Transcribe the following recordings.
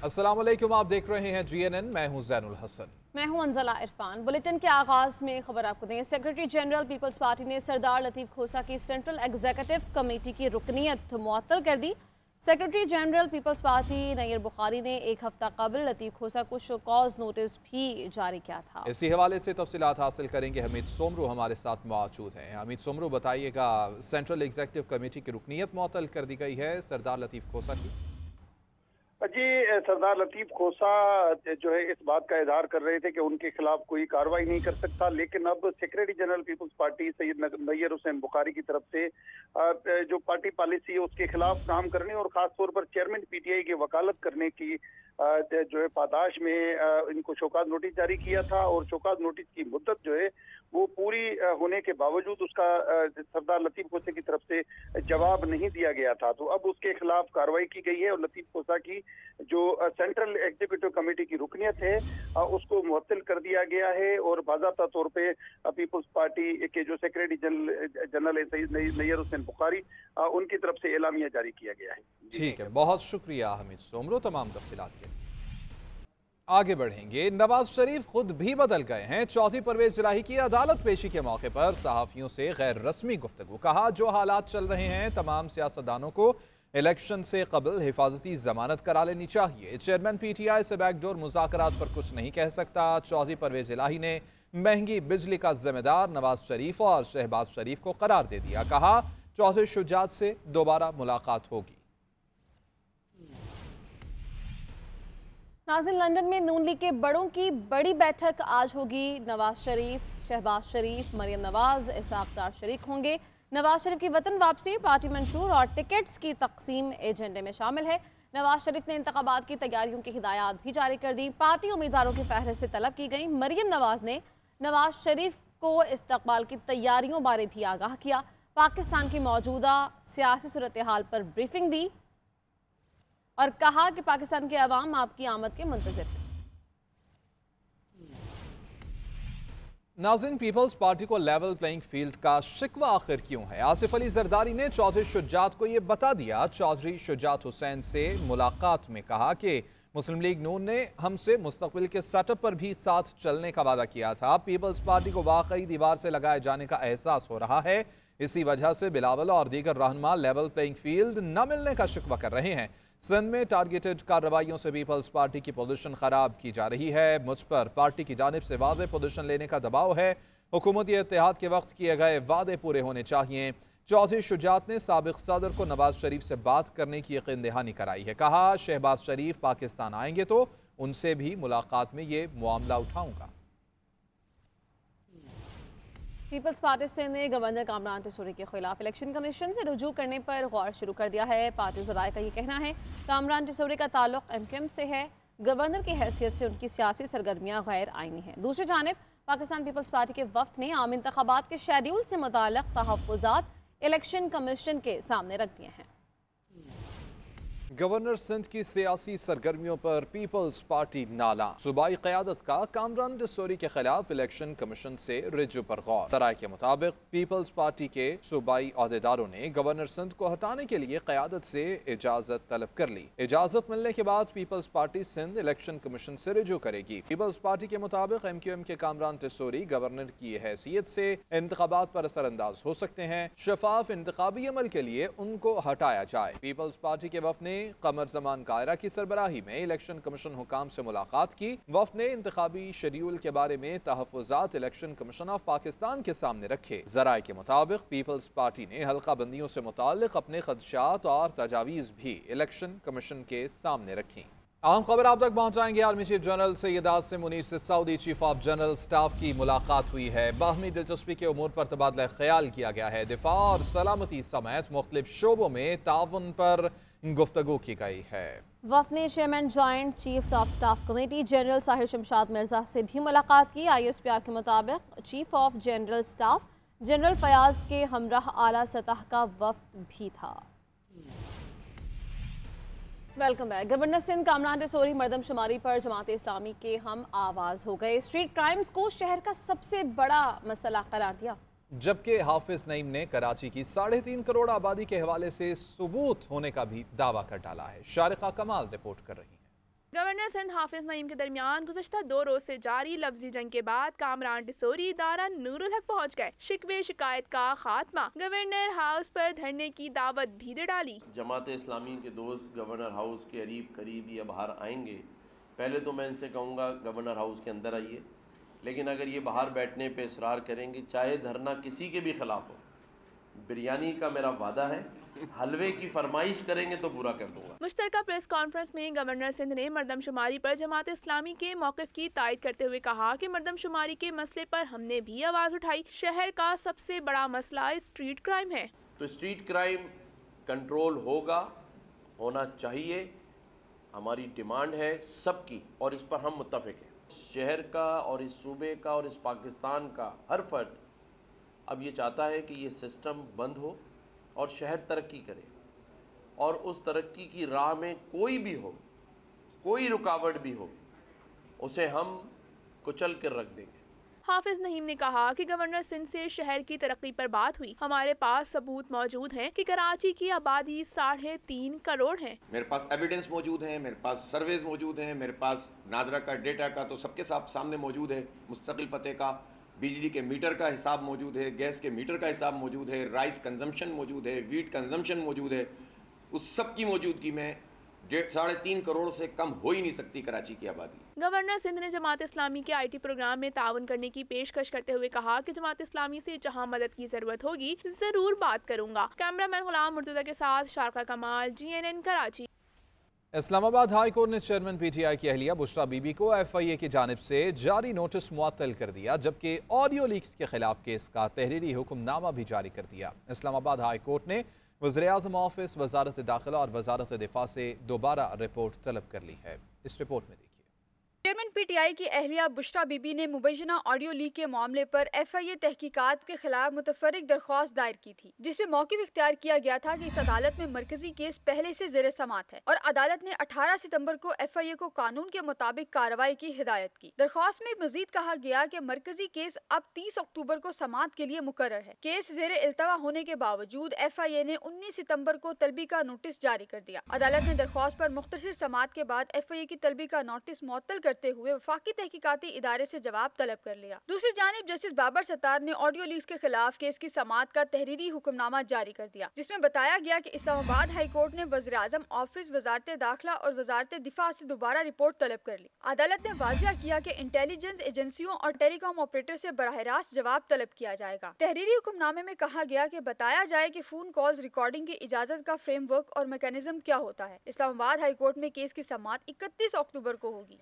अस्सलाम वालेकुम, आप देख रहे हैं GNN। मैं हूं ज़ैनुल हसन। मैं हूं अंजला इरफान। बुलेटिन के आगाज में खबर आपको दें। सेक्रेटरी जनरल पीपल्स पार्टी ने सरदार लतीफ़ खोसा की सेंट्रल एग्जीक्यूटिव कमेटी की रुकनीत मुअत्तल कर दी। Secretary general peoples party Nayyar Bukhari ने एक हफ्ता कबल लतीफ़ खोसा को शो कॉज नोटिस भी जारी किया था। इसी हवाले से तफसीलात हासिल करेंगे। हमीद सोमरू हमारे साथ मौजूद हैं। हमीद सोमरू, बताइएगा, सेंट्रल एग्जीक्यूटिव कमेटी की रुकनीत मुअत्तल कर दी गई है सरदार लतीफ़ खोसा की। जी, सरदार लतीफ़ खोसा जो है इस बात का इजहार कर रहे थे कि उनके खिलाफ कोई कार्रवाई नहीं कर सकता, लेकिन अब secretary general peoples Party Syed Nayyar Hussain Bukhari की तरफ से जो पार्टी पॉलिसी है उसके खिलाफ काम करने और खास तौर पर चेयरमैन PTI की वकालत करने की जो है पादाश में इनको शोकाज नोटिस जारी किया था। और शोकाज नोटिस की मुद्दत जो है वो पूरी होने के बावजूद उसका सरदार लतीफ़ खोसा की तरफ से जवाब नहीं दिया गया था, तो अब उसके खिलाफ कार्रवाई की गई है और लतीफ़ खोसा की जो सेंट्रल एग्जीक्यूटिव कमेटी की रुकनीत है उसको मुअत्तल कर दिया गया है। और बाज़ाब्ता तौर पे पीपल्स पार्टी के जो सेक्रेटरी जनरल है सैयद नैयर हुसैन बुखारी उनकी तरफ से एलामिया जारी किया गया है। ठीक है, बहुत शुक्रिया हमीद सोमरू तमाम तफसीलात के। आगे बढ़ेंगे। नवाज शरीफ खुद भी बदल गए हैं। चौथी परवेज इलाही की अदालत पेशी के मौके पर सहाफियों से गैर रस्मी गुफ्तगू। कहा, जो हालात चल रहे हैं तमाम सियासतदानों को इलेक्शन से कबल हिफाजती जमानत करा लेनी चाहिए। चेयरमैन PTI से बैकडोर मुज़ाकरात पर कुछ नहीं कह सकता। चौधरी परवेज इलाही ने महंगी बिजली का जिम्मेदार नवाज शरीफ और शहबाज शरीफ को करार दे दिया। कहा, चौधरी शुजात से दोबारा मुलाकात होगी। नाज़रीन, लंदन में नून लीग के बड़ों की बड़ी बैठक आज होगी। नवाज शरीफ, शहबाज शरीफ, मरियम नवाज, इसहाक डार शरीक होंगे। नवाज शरीफ की वतन वापसी, पार्टी मंशूर और टिकट्स की तकसीम एजेंडे में शामिल है। नवाज शरीफ ने इंतखाबात की तैयारियों की हिदायत भी जारी कर दी। पार्टी उम्मीदवारों की फहरिस्त तलब की गई। मरियम नवाज ने नवाज शरीफ को इस्तकबाल की तैयारियों बारे भी आगाह किया। पाकिस्तान की मौजूदा सियासी सूरत हाल पर ब्रीफिंग दी और कहा कि पाकिस्तान के अवाम आपकी आमद के मुंतज़िर हैं। नाज़रीन, पीपल्स पार्टी को लेवल प्लेइंग फील्ड का शिकवा आखिर क्यों है? आसिफ अली जरदारी ने चौधरी शुजात को यह बता दिया। चौधरी शुजात हुसैन से मुलाकात में कहा कि मुस्लिम लीग नून ने हमसे मुस्तकबिल के सेटअप पर भी साथ चलने का वादा किया था। पीपल्स पार्टी को वाकई दीवार से लगाए जाने का एहसास हो रहा है। इसी वजह से बिलावल और दीगर रहनुमा लेवल प्लेइंग फील्ड न मिलने का शिकवा कर रहे हैं। सिंध में टारगेटेड कार्रवाइयों से पीपल्स पार्टी की पोजीशन खराब की जा रही है। मुझ पर पार्टी की जानिब से वादे पोजीशन लेने का दबाव है। हुकूमती इत्तेहाद के वक्त किए गए वादे पूरे होने चाहिए। चौधरी शुजात ने साबिक सदर को नवाज शरीफ से बात करने की यकीन दहानी कराई है। कहा, शहबाज शरीफ पाकिस्तान आएंगे तो उनसे भी मुलाकात में ये मामला उठाऊंगा। पीपल्स पार्टी सिंध ने गवर्नर कामरान टिसोरी के खिलाफ इलेक्शन कमीशन से रुजू करने पर गौर शुरू कर दिया है। पार्टी ज़राए का ये कहना है कामरान टिसोरी का ताल्लुक MQM से है। गवर्नर की हैसियत से उनकी सियासी सरगर्मियाँ गैर आईनी हैं। दूसरी जानिब पाकिस्तान पीपल्स पार्टी के वफ्द ने आम इंतखाबात के शेड्यूल से मुताल्लिक़ तहफ़्फ़ुज़ात इलेक्शन कमीशन के सामने रख दिए हैं। गवर्नर सिंध की सियासी सरगर्मियों पर पीपल्स पार्टी नाला। सूबाई क़यादत का कामरान टिसोरी के खिलाफ इलेक्शन कमीशन से रिजू पर गौर। सराय के मुताबिक पीपल्स पार्टी के सूबाई अहदेदारों ने गवर्नर सिंध को हटाने के लिए क़यादत से इजाजत तलब कर ली। इजाजत मिलने के बाद People's Party Sindh election commission से रिजू करेगी। पीपल्स पार्टी के मुताबिक MQM के कामरान टिसोरी गवर्नर की हैसियत से इंतखाबात पर असरअंदाज हो सकते हैं। शफाफ इंतखाबी अमल के लिए उनको हटाया जाए। पीपल्स पार्टी के वफ्द ने कमर जमान कायरा की सरबराही में इलेक्शन कमीशन हुकाम से मुलाकात की। वफ्द ने इंतखाबी शेड्यूल के बारे में तहफ़्फ़ुज़ात इलेक्शन कमीशन ऑफ पाकिस्तान के सामने रखे। ज़राए के मुताबिक पीपल्स पार्टी ने हल्का बंदियों से मुताल्लिक़ अपने खदशात और तजावीज़ भी इलेक्शन कमीशन के सामने रखी। अहम खबर आप तक पहुंचाएंगे। Army chief general Syed Asim Munir से Saudi chief of general staff की मुलाकात हुई है। बाहमी दिलचस्पी के उमूर पर तबादला ख्याल किया गया है। दिफा और सलामती समेत मुख्तलिफ शोबों में ताउन पर गुफ्तगू की गई है। वफ्द ने chairman joint chiefs of staff committee general Sahir Shamshad Mirza से भी मुलाकात की। ISPR के मुताबिक chief of general staff general Fayyaz के हमराह आला सतह का वफ्द भी था। Welcome back. Governor Sindh Kamran Tessori मरदमशुमारी पर जमात इस्लामी के हम आवाज़ हो गए। स्ट्रीट क्राइम्स को शहर का सबसे बड़ा मसला करार दिया, जबकि हाफिज नईम ने कराची की 3.5 करोड़ आबादी के हवाले से सबूत होने का भी दावा कर डाला है। शारिका कमाल रिपोर्ट कर रही है। گورنر سندھ حافظ نعیم کے درمیان گزشتہ 2 روز سے جاری لفظی جنگ کے بعد کامران ڈسوری ادارہ نور الحق پہنچ گئے۔ شکوے شکایت کا خاتمہ، گورنر ہاؤس پر دھرنے کی دعوت بھی دے ڈالی۔ جماعت اسلامی کے دوست گورنر ہاؤس کے قریب یا باہر آئیں گے، پہلے تو میں ان سے کہوں گا گورنر ہاؤس کے اندر آئیے، لیکن اگر یہ باہر بیٹھنے پہ اصرار کریں گے، چاہے دھرنا کسی کے بھی خلاف ہو، بریانی کا میرا وعدہ ہے، حلوے کی فرمائش کریں گے تو پورا کر دوں گا۔ مشترکہ پریس کانفرنس میں گورنر سندھ نے مردم شماری پر جماعت اسلامی کے موقف کی تائید کرتے ہوئے کہا کہ مردم شماری کے مسئلے پر ہم نے بھی آواز اٹھائی۔ شہر کا سب سے بڑا مسئلہ اسٹریٹ کرائم ہے، تو اسٹریٹ کرائم کنٹرول ہونا چاہیے، ہماری ڈیمانڈ ہے سب کی، اور اس پر ہم متفق ہیں۔ شہر کا اور اس صوبے کا اور اس پاکستان کا ہر فرد اب یہ چاہتا ہے کہ یہ سسٹم بند ہو اور شہر ترقی کرے، اور اس ترقی کی راہ میں کوئی بھی ہو، کوئی رکاوٹ بھی ہو، اسے ہم کچل کر رکھ دیں گے۔ حافظ نعیم نے کہا کہ گورنر سندھ سے شہر کی ترقی پر بات ہوئی۔ ہمارے پاس ثبوت موجود ہیں کہ کراچی کی آبادی 3.5 کروڑ ہے۔ میرے پاس ایویڈنس موجود ہیں، میرے پاس سرویز موجود ہیں، میرے پاس نادرا کا ڈیٹا کا تو سب کے سامنے موجود ہے، مستقل پتے کا، بجلی کے میٹر کا حساب موجود ہے، گیس کے میٹر کا حساب موجود ہے، رائس کنزمپشن موجود ہے، ویٹ کنزمپشن موجود ہے۔ اس سب کی موجودگی میں 3.5 کروڑ سے کم ہو ہی نہیں سکتی کراچی کی آبادی۔ گورنر سندھ نے جماعت اسلامی کے IT پروگرام میں تعاون کرنے کی پیشکش کرتے ہوئے کہا کہ جماعت اسلامی سے جہاں مدد کی ضرورت ہوگی ضرور بات کروں گا۔ کیمرہ مین غلام مرتضی کے ساتھ شارقہ کمال، GNN کراچی۔ اسلام آباد ہائی کورٹ نے چیئرمین PTI کی اہلیہ بشرا بی بی کو FIA کی جانب سے جاری نوٹس معطل کر دیا، جبکہ آڈیو لیکس کے خلاف کیس کا تحریری حکم نامہ بھی جاری کر دیا۔ اسلام آباد ہائی کورٹ نے وزیراعظم آفس، وزارت داخلہ اور وزارت دفاع سے دوبارہ رپورٹ طلب کر لی ہے۔ اس رپورٹ میں دیکھیے۔ چیئرمین PTI کی اہلیہ بشرا بی بی نے مبینہ آڈیو لیک کے معاملے پر FIA تحقیقات کے خلاف متفرق درخواست دائر کی تھی، جس میں موقف اختیار کیا گیا تھا کہ اس عدالت میں مرکزی کیس پہلے سے زیر سماعت ہے، اور عدالت نے 18 ستمبر کو FIA کو قانون کے مطابق کارروائی کی ہدایت کی۔ درخواست میں مزید کہا گیا کہ مرکزی کیس اب 30 اکتوبر کو سماعت کے لیے مقرر ہے۔ کیس زیر التوا ہونے کے باوجود FIA نے 19 ستمبر کو طلبی کا نوٹس جاری کر دیا۔ عدالت نے درخواست پر مختصر سماعت کے بعد FIA کی طلبی کا نوٹس معطل کرتے ہوئے وفاقی تحقیقاتی ادارے سے جواب طلب کر لیا۔ دوسری جانب جسٹس بابر ستار نے آڈیو لیکس کے خلاف کیس کی سماعت کا تحریری حکم نامہ جاری کر دیا، جس میں بتایا گیا کہ اسلام آباد ہائی کورٹ نے وزیراعظم آفس، وزارت داخلہ اور وزارت دفاع سے دوبارہ رپورٹ طلب کر لی۔ عدالت نے واضح کیا کہ انٹیلیجنس ایجنسیوں اور ٹیلی کام آپریٹر سے براہ راست جواب طلب کیا جائے گا۔ تحریری حکم نامے میں کہا گیا کہ بتایا جائے کہ فون کالز ریکارڈنگ کی اجازت کا فریم ورک اور میکانزم کیا ہوتا ہے۔ اسلام آباد ہائی کورٹ میں کیس کی سماعت 31 اکتوبر کو ہوگی۔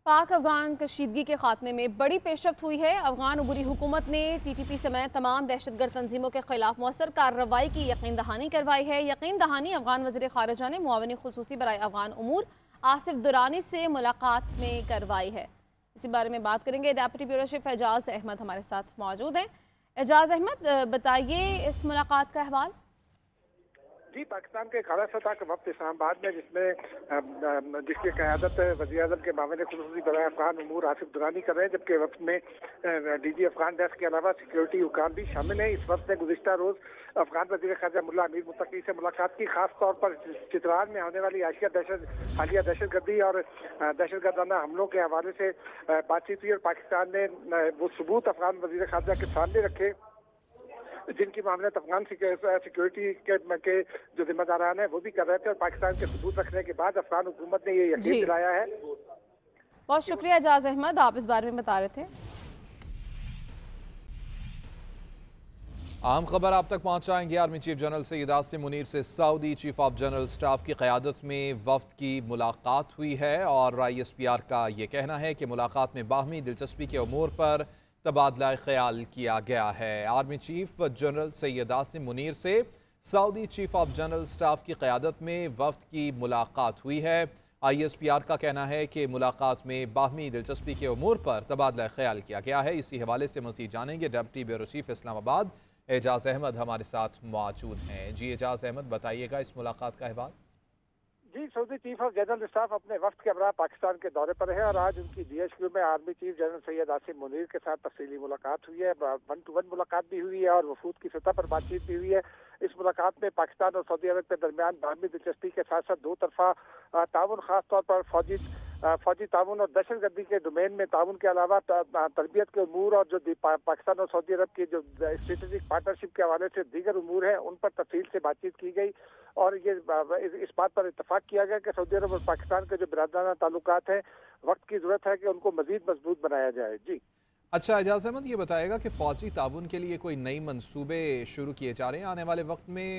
پاک افغان کشیدگی کے خاتمے میں بڑی پیش رفت ہوئی ہے۔ افغان عبوری حکومت نے TTP سمیت تمام دہشت گرد تنظیموں کے خلاف مؤثر کارروائی کی یقین دہانی کروائی ہے۔ یقین دہانی افغان وزیر خارجہ نے معاون خصوصی برائے افغان امور آصف درانی سے ملاقات میں کروائی ہے۔ اسی بارے میں بات کریں گے، ڈیپٹی بیورو چیف اعجاز احمد ہمارے ساتھ موجود ہیں۔ اعجاز احمد، بتائیے اس ملاقات کا احوال۔ جی، پاکستان کے اعلیٰ سطح کا وفد اسلام آباد میں جس کی قیادت وزیر اعظم کے معاون خصوصی برائے افغان امور آصف درانی کر رہے ہیں، جبکہ وفد میں DG افغان ڈیسک کے علاوہ سیکیورٹی حکام بھی شامل ہیں۔ اس وفد نے گزشتہ روز افغان وزیر خارجہ ملا امیر متقی سے ملاقات کی، خاص طور پر چترال میں ہونے والی حالیہ دہشت گردی اور دہشت گردانہ حملوں کے حوالے سے بات چیت ہوئی، اور پاکستان نے وہ ثبوت افغان وزیر خارجہ کے سامنے رکھے جن کی معاملات افغان سیکیورٹی کے جو ذمہ داران ہیں وہ بھی کر رہے تھے، اور پاکستان کے ثبوت رکھنے کے بعد افغان حکومت نے یہ یقین دلایا ہے۔ بہت شکریہ اعجاز احمد، آپ اس بارے میں بتا رہے تھے۔ اہم خبر آپ تک پہنچائیں گے۔ Army chief general Syed Asim Munir سے سعودی چیف آف جنرل سٹاف کی قیادت میں وفد کی ملاقات ہوئی ہے، اور ISPR کا یہ کہنا ہے کہ ملاقات میں باہمی دلچسپی کے امور پر تبادلہ خیال کیا گیا ہے۔ Army chief general Syed Asim Munir سے سعودی چیف آف جنرل سٹاف کی قیادت میں وفد کی ملاقات ہوئی ہے۔ ISPR کا کہنا ہے کہ ملاقات میں باہمی دلچسپی کے امور پر تبادلہ خیال کیا گیا ہے۔ اسی حوالے سے مزید جانیں گے، ڈپٹی بیورو چیف اسلام آباد اعجاز احمد ہمارے ساتھ موجود ہیں۔ جی اعجاز احمد، بتائیے گا اس ملاقات کا احوال۔ जी, Saudi chief of general staff अपने वफ्द के हमरा पाकिस्तान के दौरे पर है और आज उनकी DHQ में army chief general Syed Asim Munir के साथ तफसीली मुलाकात हुई है, 1-to-1 मुलाकात भी हुई है और वफूद की सतह पर बातचीत भी हुई है। इस मुलाकात में पाकिस्तान और सऊदी अरब के दरमियान बाहमी दिलचस्पी के साथ साथ दो तरफा ताउन, खासतौर पर फौजी ताउन और दहशतगर्दी के डोमेन में ताउन के अलावा तरबियत के उमूर और जो पाकिस्तान और सऊदी अरब की जो स्ट्रेटेजिक पार्टनरशिप के हवाले से दीगर उमूर हैं उन पर तफसील से बातचीत की गई और ये इस बात पर इत्तफाक किया गया कि सऊदी अरब और पाकिस्तान के जो बिरादराना ताल्लुकात हैं वक्त की जरूरत है कि उनको मजीद मजबूत बनाया जाए। जी अच्छा, एजाज अहमद ये बताएगा कि फौजी ताउन के लिए कोई नई मंसूबे शुरू किए जा रहे हैं आने वाले वक्त में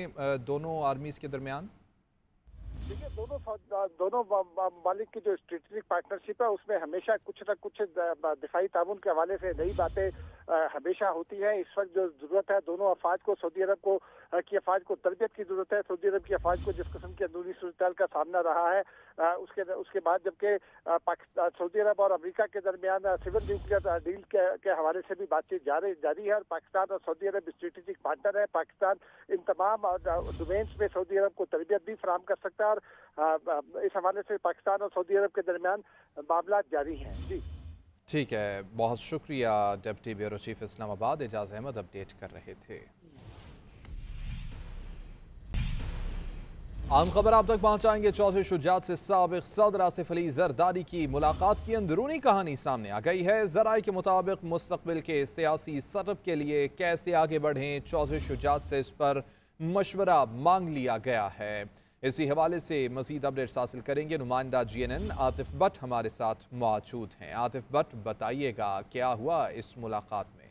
दोनों आर्मीज के दरमियान? देखिए, दोनों मालिक की जो स्ट्रेटेजिक पार्टनरशिप है उसमें हमेशा कुछ न कुछ दिफाई ताउन के हवाले से नई बातें हमेशा होती है। इस वक्त जो जरूरत है दोनों अफवाज को, सऊदी अरब को की अफवाज को तरबियत की जरूरत है। सऊदी अरब की अफवाज को जिस किस्म की अंदरूनी सूरत का सामना रहा है उसके बाद जबकि सऊदी अरब और अमेरिका के दरमियान सिविल न्यूक्लियर डील के हवाले से भी बातचीत जारी है और पाकिस्तान और सऊदी अरब स्ट्रेटेजिक पार्टनर है। पाकिस्तान इन तमाम डोमेन्स में सऊदी अरब को तरबियत भी फराहम कर सकता है और इस हवाले से पाकिस्तान और सऊदी अरब के दरमियान मामला जारी हैं। जी ठीक है, बहुत शुक्रिया। Deputy bureau chief Islamabad Ejaz Ahmed update कर रहे थे। आम खबर आप तक पहुंचाएंगे। चौधरी शुजात से साबिक सदर आसिफ अली जरदारी की मुलाकात की अंदरूनी कहानी सामने आ गई है। जराये के मुताबिक मुस्तकबिल के सियासी सेटअप के लिए कैसे आगे बढ़ें, चौधरी शुजात से इस पर मशवरा मांग लिया गया है। इसी हवाले से मजीद अपडेट्स हासिल करेंगे। नुमाइंदा GNN आतिफ भट्ट हमारे साथ मौजूद हैं। आतिफ भट्ट, बताइएगा क्या हुआ इस मुलाकात में?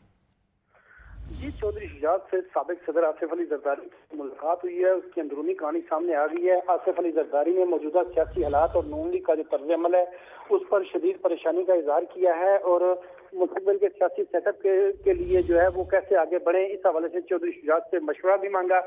जी, चौधरी शुजात से साबिक सदर आसिफ अली जरदारी की मुलाकात हुई है, उसकी अंदरूनी कहानी सामने आ गई है। आसिफ अली जरदारी ने मौजूदा सियासी हालात और नून लीग का जो तर्ज अमल है उस पर शदीद परेशानी का इजहार किया है और मुस्तकबिल के सियासी सेटअप के लिए जो है वो कैसे आगे बढ़े, इस हवाले से चौधरी शुजात से मशवरा भी मांगा।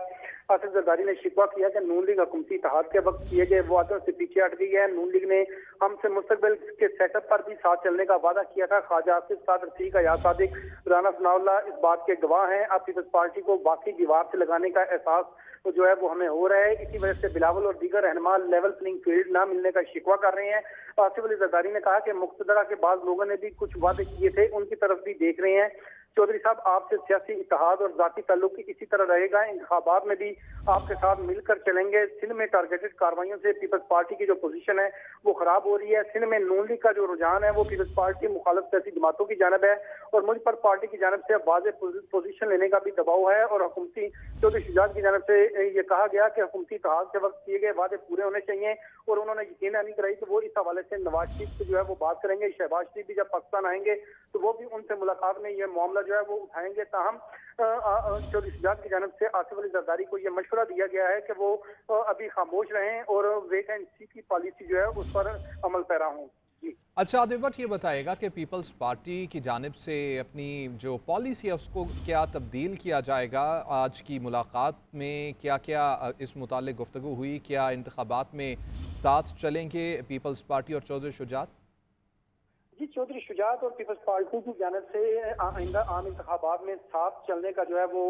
आसिफ जरदारी ने शिकवा किया कि नून लीग हुकूमती इत्तेहाद के वक्त किए गए वादों से पीछे हट गई है। नून लीग ने हमसे मुस्तकबिल के सेटअप पर भी साथ चलने का वादा किया था। ख्वाजा आसिफ, साद रफीक, अयाज सादिक, राना सनाउल्लाह इस बात के गवाह हैं। अब पीपल्स पार्टी को बाकी दीवार से लगाने का एहसास जो है वो हमें हो रहा है। इसी वजह से बिलावल और दीगर रहनुमा लेवल प्लेइंग फील्ड ना मिलने का शिकवा कर रहे हैं। आसिफ अली जरदारी ने कहा कि मुक्तदरा के बाद लोगों ने भी कुछ वादे किए थे, उनकी तरफ भी देख रहे हैं। चौधरी साहब, आपसे सियासी इत्तेहाद और जाती ताल्लुक इसी तरह रहेगा, इंतखाबात में भी आपके साथ मिलकर चलेंगे। सिंध में टारगेटेड कार्रवाइयों से पीपल्स पार्टी की जो पोजीशन है वो खराब हो रही है। सिंध में नून लीग का जो रुझान है वो पीपल्स पार्टी मुखालिफ सियासी जमातों की जानब है और मुझ पर पार्टी की जानब से वाज़ेह पोजीशन लेने का भी दबाव है और हुकूमती चौधरी शुजात की जानब से ये कहा गया कि हुकूमती इत्तेहाद के वक्त किए गए वादे पूरे होने चाहिए और उन्होंने यकीन कराई कि वो इस हवाले से नवाज शरीफ से जो है वो बात करेंगे। शहबाज शरीफ भी जब पाकिस्तान आएंगे तो वो भी उनसे मुलाकात में ये मामला जो है वो उठाएंगे। ताहम चौधरी शुजात की जानब से आसिफ अली जरदारी को ये मशवरा दिया गया है कि वो अभी खामोश रहें और वेट एंड सी की पॉलिसी जो है उस पर अमल पैरा हों। अच्छा, आतिफ भट्ट ये बताएगा कि पीपल्स पार्टी की जानिब से अपनी जो पॉलिसी है उसको क्या तब्दील किया जाएगा? आज की मुलाकात में क्या क्या इस मुताल्लिक गुफ्तगू हुई? क्या इंतखाबात में साथ चलेंगे पीपल्स पार्टी और चौधरी शुजात? जी, चौधरी शुजात और पीपल्स पार्टी की जानब से आइंदा आम इंतखाबात में साथ चलने का जो है वो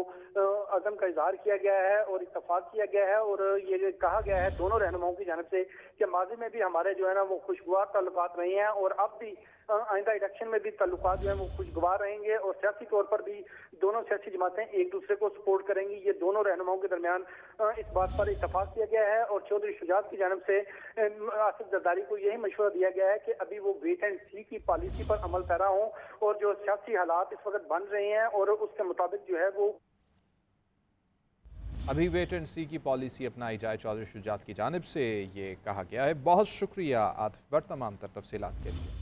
अज़म का इजहार किया गया है और इत्तफाक किया गया है और ये कहा गया है दोनों रहनुमाओं की जानब से कि माजी में भी हमारे जो है ना वो खुशगवार ताल्लुकात रहे हैं और अब भी आइंदा इलेक्शन में भी ताल्लुकात जो है वो खुशगवार रहेंगे और सियासी तौर पर भी दोनों सियासी जमातें एक दूसरे को सपोर्ट करेंगी। ये दोनों रहनुमाओं के दरमियान इस बात पर इत्तफाक किया गया है और चौधरी शुजात की जानब से आसिफ जरदारी को यही मशवरा दिया गया है कि अभी वो वेट एंड सी की पॉलिसी पर अमल पैरा हों और जो सियासी हालात इस वक्त बन रहे हैं और उसके मुताबिक जो है वो अभी वेट एंड सी की पॉलिसी अपनाई जाए, चौधरी शुजात की जानिब से ये कहा गया है। बहुत शुक्रिया आतिफ भट्ट तमाम तर तफसीलात के लिए।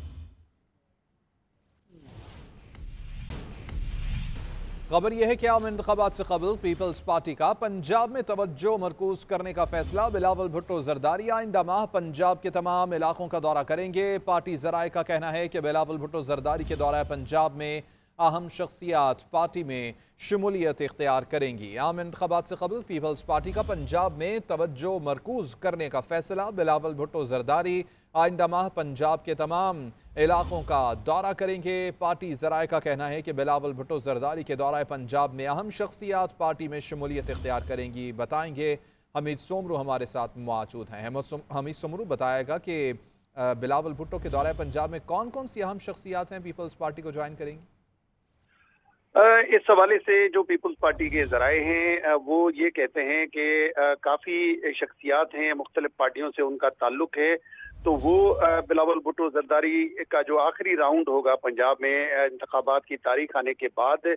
खबर यह है कि आम इंतखाबात से कबल पीपल्स पार्टी का पंजाब में तवज्जो मरकूज करने का फैसला। बिलावल भुट्टो जरदारी आइंदा माह पंजाब के तमाम इलाकों का दौरा करेंगे। पार्टी जराये का कहना है कि बिलावल भुट्टो जरदारी के दौरा पंजाब में अहम शख्सियात पार्टी में शमूलियत इख्तियार करेंगी। आम इंतखाबात से कबल पीपल्स पार्टी का पंजाब में तवज्जो मरकूज करने का फैसला। बिलावल भुट्टो जरदारी आइंदा माह पंजाब के तमाम इलाकों का दौरा करेंगे। पार्टी जराये का कहना है कि बिलावल भुट्टो जरदारी के दौरा पंजाब में अहम शख्सियात पार्टी में शमूलियत इख्तियार करेंगी। बताएंगे हमीद सोमरू हमारे साथ मौजूद हैं। हमीद सोमरू बताएगा कि बिलावल भुट्टो के दौरे पंजाब में कौन कौन सी अहम शख्सियात हैं पीपल्स पार्टी को ज्वाइन करेंगी? इस हवाले से जो पीपल्स पार्टी के जराए हैं वो ये कहते हैं कि काफ़ी शख्सियात हैं, मुख्तलिफ पार्टियों से उनका ताल्लुक है, तो वो बिलावल भुट्टो जरदारी का जो आखिरी राउंड होगा पंजाब में इंतखाबात की तारीख आने के बाद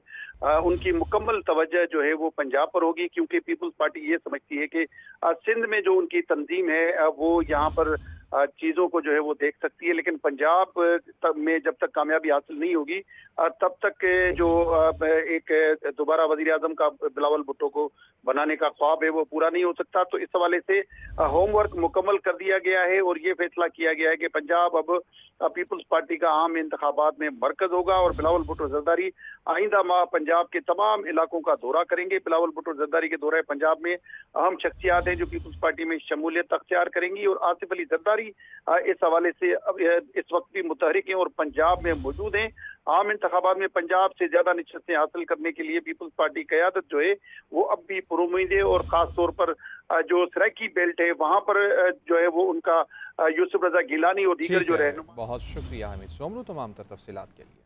उनकी मुकम्मल तवज्जो जो है वो पंजाब पर होगी, क्योंकि पीपल्स पार्टी ये समझती है कि सिंध में जो उनकी तंजीम है वो यहाँ पर चीज़ों को जो है वो देख सकती है, लेकिन पंजाब में जब तक कामयाबी हासिल नहीं होगी तब तक जो एक दोबारा वज़ीर आज़म का बिलावल भुट्टो को बनाने का ख्वाब है वो पूरा नहीं हो सकता। तो इस हवाले से होमवर्क मुकम्मल कर दिया गया है और ये फैसला किया गया है कि पंजाब अब पीपल्स पार्टी का आम इंतखाबात में मरकज होगा और बिलावल भुट्टो जरदारी आइंदा माह पंजाब के तमाम इलाकों का दौरा करेंगे। बिलावल भुट्टो जरदारी के दौरे पंजाब में अहम शख्सियात हैं जो पीपल्स पार्टी में शमूलियत अख्तियार करेंगी और आसिफ अली जरदारी इस हवाले से अब इस वक्त भी मुतहरिक हैं और पंजाब में मौजूद हैं। आम इंतखाबात में पंजाब से ज्यादा नशस्तें हासिल करने के लिए पीपल्स पार्टी क़यादत जो है वो अब भी पुरुमीद है और खास तौर पर जो सराइकी बेल्ट है वहां पर जो है वो उनका यूसुफ रजा गिलानी और दीगर जो रहनुमा। बहुत शुक्रिया हमीद सोमरू तमाम तर तफसीलात के लिए।